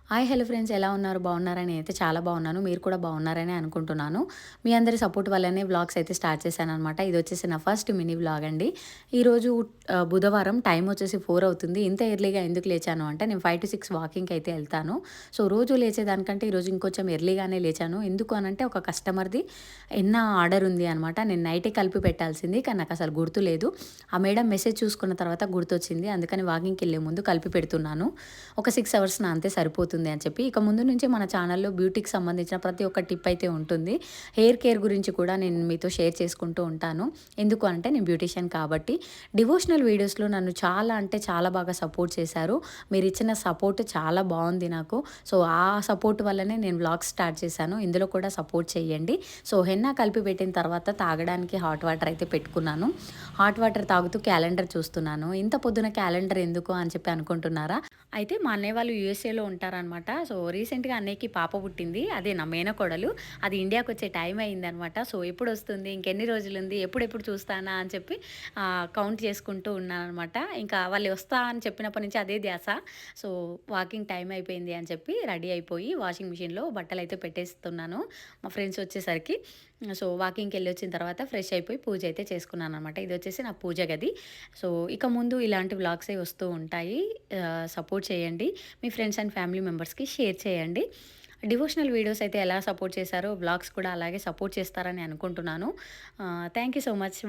Hi hello friends, ఎలా ఉన్నారు? బాగున్నారా? నేనైతే చాలా బాగున్నాను. మీరు కూడా బాగున్నారని అనుకుంటున్నాను. మీ అందరి సపోర్ట్ వల్లనే వ్లాగ్స్ అయితే స్టార్ట్ చేశాననమాట. ఇది వచ్చేసి నా ఫస్ట్ మినీ వ్లాగ్ అండి. ఈరోజు బుధవారం, టైం వచ్చేసి 4 అవుతుంది. ఇంత ఎర్లీగా ఎందుకు లేచాను అంటే, నేను 5-6 వాకింగ్కి అయితే వెళ్తాను. సో రోజు లేచేదానికంటే ఈరోజు ఇంకొంచెం ఎర్లీగానే లేచాను. ఎందుకు అనంటే, ఒక కస్టమర్ది ఆర్డర్ ఉంది అనమాట. నేను నైటే కలిపి పెట్టాల్సింది, కానీ నాకు అసలు గుర్తు లేదు. ఆ మేడం మెసేజ్ చూసుకున్న తర్వాత గుర్తొచ్చింది. అందుకని వాకింగ్కి వెళ్ళే ముందు కలిపి పెడుతున్నాను. ఒక 6 అవర్స్ నా అంతే సరిపోతుంది అని చెప్పి. ఇక ముందు నుంచి మన ఛానల్లో బ్యూటీకి సంబంధించిన ప్రతి ఒక్క టిప్ అయితే ఉంటుంది. హెయిర్ కేర్ గురించి కూడా నేను మీతో షేర్ చేసుకుంటూ ఉంటాను. ఎందుకు అంటే, నేను బ్యూటీషియన్ కాబట్టి. డివోషనల్ వీడియోస్లో నన్ను చాలా అంటే చాలా బాగా సపోర్ట్ చేశారు. మీరు ఇచ్చిన సపోర్ట్ చాలా బాగుంది నాకు. సో ఆ సపోర్ట్ వల్లనే నేను వ్లాగ్స్ స్టార్ట్ చేశాను. ఇందులో కూడా సపోర్ట్ చేయండి. సో హెన్నా కలిపి పెట్టిన తర్వాత తాగడానికి హాట్ వాటర్ అయితే పెట్టుకున్నాను. హాట్ వాటర్ తాగుతూ క్యాలెండర్ చూస్తున్నాను. ఇంత పొద్దున క్యాలెండర్ ఎందుకు అని చెప్పి అనుకుంటున్నారా? అయితే మా అన్నయ్య వాళ్ళు యూఎస్ఏలో ఉంటారనమాట. సో రీసెంట్‌గా అన్నయ్యకి పాప పుట్టింది. అదే నా మేనకోడలు. అది ఇండియాకొచ్చే టైం అయిందనమాట. సో ఎప్పుడొస్తుంది? ఇంకెన్ని రోజులుంది? ఎప్పుడెప్పుడు చూస్తానా అని చెప్పి కౌంట్ చేసుకుంటూ ఉన్నాననమాట. ఇంకా వాళ్ళు వస్తా అని చెప్పినప్పటి నుంచి అదే ధ్యాస. సో వాకింగ్ టైం అయిపోయింది అని చెప్పి రెడీ అయిపోయి వాషింగ్ మిషన్‌లో బట్టలైతే పెట్టేస్తున్నాను. మా ఫ్రెండ్స్ వచ్చేసరికి. సో వాకింగ్‌కెళ్ళొచ్చిన తర్వాత ఫ్రెష్ అయిపోయి పూజ అయితే చేసుకున్నాననమాట. ఇదొచ్చేసి నా పూజ గది. సో ఇక ముందు ఇలాంటి వ్లాగ్సే వస్తూ ఉంటాయి. సపోర్ట్ చేయండి. మీ ఫ్రెండ్స్ అండ్ ఫ్యామిలీ మెంబర్స్‌కి షేర్ చేయండి. డివోషనల్ వీడియోస్ అయితే ఎలా సపోర్ట్ చేశారో వ్లాగ్స్ కూడా అలాగే సపోర్ట్ చేస్తారని అనుకుంటున్నాను. Thank you so much.